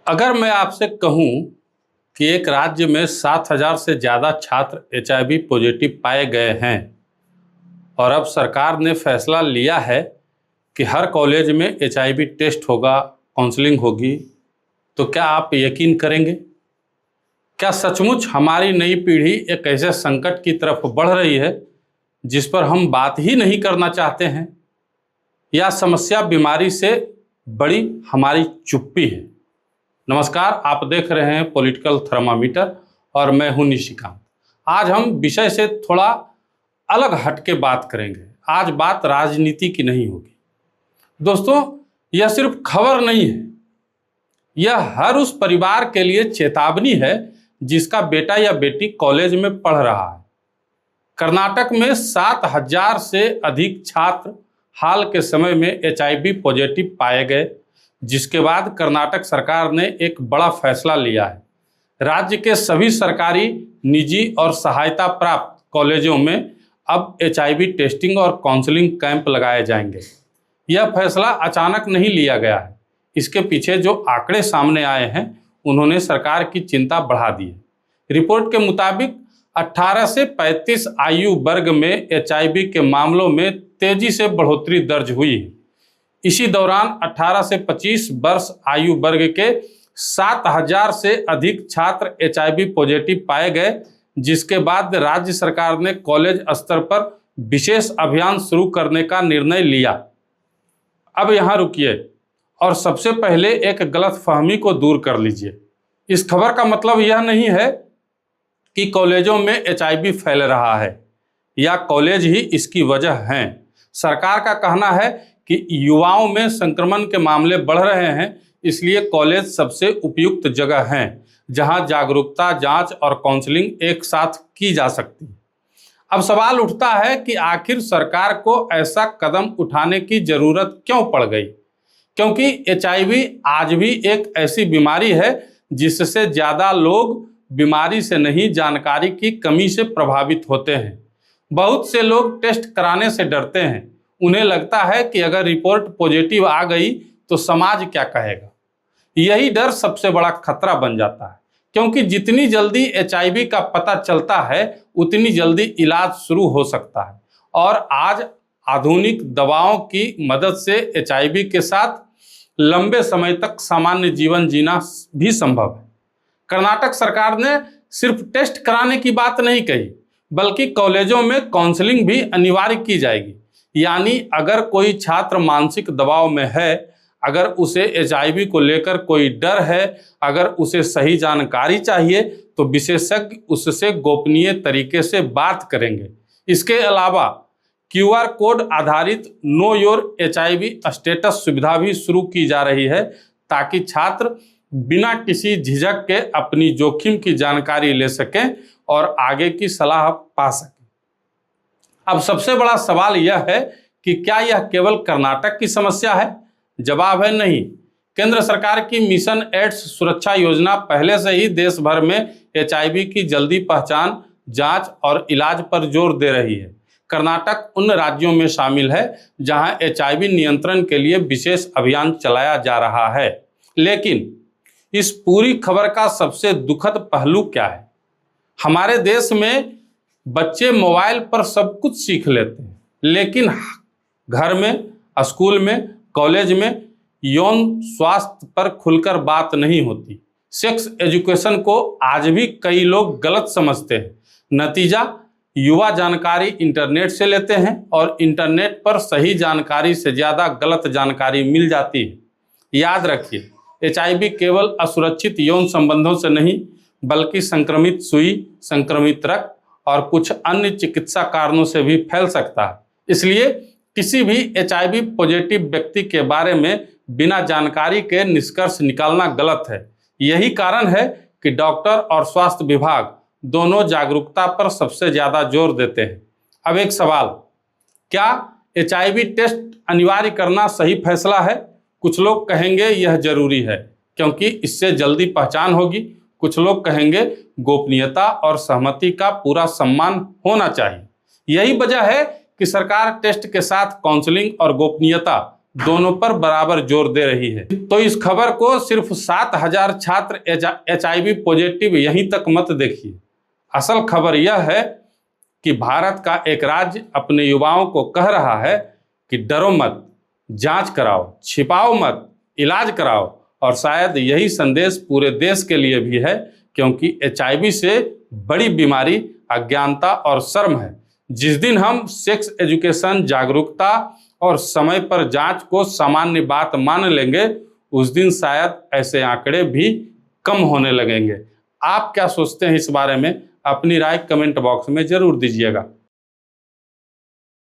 अगर मैं आपसे कहूं कि एक राज्य में 7,000 से ज़्यादा छात्र एचआईवी पॉजिटिव पाए गए हैं और अब सरकार ने फैसला लिया है कि हर कॉलेज में एचआईवी टेस्ट होगा, काउंसलिंग होगी, तो क्या आप यकीन करेंगे? क्या सचमुच हमारी नई पीढ़ी एक ऐसे संकट की तरफ बढ़ रही है जिस पर हम बात ही नहीं करना चाहते हैं, या समस्या बीमारी से बड़ी हमारी चुप्पी है? नमस्कार, आप देख रहे हैं पॉलिटिकल थर्मामीटर और मैं हूं निशिकांत। आज हम विषय से थोड़ा अलग हट के बात करेंगे। आज बात राजनीति की नहीं होगी। दोस्तों, यह सिर्फ खबर नहीं है, यह हर उस परिवार के लिए चेतावनी है जिसका बेटा या बेटी कॉलेज में पढ़ रहा है। कर्नाटक में 7,000 से अधिक छात्र हाल के समय में एचआईवी पॉजिटिव पाए गए, जिसके बाद कर्नाटक सरकार ने एक बड़ा फैसला लिया है। राज्य के सभी सरकारी, निजी और सहायता प्राप्त कॉलेजों में अब एचआईवी टेस्टिंग और काउंसलिंग कैंप लगाए जाएंगे। यह फैसला अचानक नहीं लिया गया है। इसके पीछे जो आंकड़े सामने आए हैं, उन्होंने सरकार की चिंता बढ़ा दी है। रिपोर्ट के मुताबिक 18 से 35 आयु वर्ग में एचआईवी के मामलों में तेजी से बढ़ोतरी दर्ज हुई है। इसी दौरान 18 से 25 वर्ष आयु वर्ग के 7,000 से अधिक छात्र एचआईवी पॉजिटिव पाए गए, जिसके बाद राज्य सरकार ने कॉलेज स्तर पर विशेष अभियान शुरू करने का निर्णय लिया। अब यहाँ रुकिए और सबसे पहले एक गलतफहमी को दूर कर लीजिए। इस खबर का मतलब यह नहीं है कि कॉलेजों में एचआईवी फैल रहा है या कॉलेज ही इसकी वजह हैं। सरकार का कहना है कि युवाओं में संक्रमण के मामले बढ़ रहे हैं, इसलिए कॉलेज सबसे उपयुक्त जगह हैं जहां जागरूकता, जांच और काउंसलिंग एक साथ की जा सकती है। अब सवाल उठता है कि आखिर सरकार को ऐसा कदम उठाने की जरूरत क्यों पड़ गई? क्योंकि एचआईवी आज भी एक ऐसी बीमारी है जिससे ज़्यादा लोग बीमारी से नहीं, जानकारी की कमी से प्रभावित होते हैं। बहुत से लोग टेस्ट कराने से डरते हैं। उन्हें लगता है कि अगर रिपोर्ट पॉजिटिव आ गई तो समाज क्या कहेगा। यही डर सबसे बड़ा खतरा बन जाता है, क्योंकि जितनी जल्दी एचआईवी का पता चलता है उतनी जल्दी इलाज शुरू हो सकता है। और आज आधुनिक दवाओं की मदद से एचआईवी के साथ लंबे समय तक सामान्य जीवन जीना भी संभव है। कर्नाटक सरकार ने सिर्फ टेस्ट कराने की बात नहीं कही, बल्कि कॉलेजों में काउंसलिंग भी अनिवार्य की जाएगी। यानी अगर कोई छात्र मानसिक दबाव में है, अगर उसे एचआईवी को लेकर कोई डर है, अगर उसे सही जानकारी चाहिए, तो विशेषज्ञ उससे गोपनीय तरीके से बात करेंगे। इसके अलावा क्यूआर कोड आधारित नो योर एचआईवी स्टेटस सुविधा भी शुरू की जा रही है, ताकि छात्र बिना किसी झिझक के अपनी जोखिम की जानकारी ले सकें और आगे की सलाह पा सकें। अब सबसे बड़ा सवाल यह है कि क्या यह केवल कर्नाटक की समस्या है? जवाब है नहीं। केंद्र सरकार की मिशन एड्स सुरक्षा योजना पहले से ही देश भर में एचआईवी की जल्दी पहचान, जांच और इलाज पर जोर दे रही है। कर्नाटक उन राज्यों में शामिल है जहां एचआईवी नियंत्रण के लिए विशेष अभियान चलाया जा रहा है। लेकिन इस पूरी खबर का सबसे दुखद पहलू क्या है? हमारे देश में बच्चे मोबाइल पर सब कुछ सीख लेते हैं, लेकिन घर में, स्कूल में, कॉलेज में यौन स्वास्थ्य पर खुलकर बात नहीं होती। सेक्स एजुकेशन को आज भी कई लोग गलत समझते हैं। नतीजा, युवा जानकारी इंटरनेट से लेते हैं और इंटरनेट पर सही जानकारी से ज़्यादा गलत जानकारी मिल जाती है। याद रखिए, एचआईवी केवल असुरक्षित यौन संबंधों से नहीं, बल्कि संक्रमित सुई, संक्रमित रक्त और कुछ अन्य चिकित्सा कारणों से भी फैल सकता है। इसलिए किसी भी एचआईवी पॉजिटिव व्यक्ति के बारे में बिना जानकारी के निष्कर्ष निकालना गलत है। यही कारण है कि डॉक्टर और स्वास्थ्य विभाग दोनों जागरूकता पर सबसे ज़्यादा जोर देते हैं। अब एक सवाल, क्या एचआईवी टेस्ट अनिवार्य करना सही फैसला है? कुछ लोग कहेंगे यह जरूरी है क्योंकि इससे जल्दी पहचान होगी। कुछ लोग कहेंगे गोपनीयता और सहमति का पूरा सम्मान होना चाहिए। यही वजह है कि सरकार टेस्ट के साथ काउंसलिंग और गोपनीयता दोनों पर बराबर जोर दे रही है। तो इस खबर को सिर्फ 7,000 छात्र HIV पॉजिटिव यहीं तक मत देखिए। असल खबर यह है कि भारत का एक राज्य अपने युवाओं को कह रहा है कि डरो मत, जांच कराओ, छिपाओ मत, इलाज कराओ। और शायद यही संदेश पूरे देश के लिए भी है, क्योंकि HIV से बड़ी बीमारी अज्ञानता और शर्म है। जिस दिन हम सेक्स एजुकेशन, जागरूकता और समय पर जांच को सामान्य बात मान लेंगे, उस दिन शायद ऐसे आंकड़े भी कम होने लगेंगे। आप क्या सोचते हैं इस बारे में? अपनी राय कमेंट बॉक्स में जरूर दीजिएगा।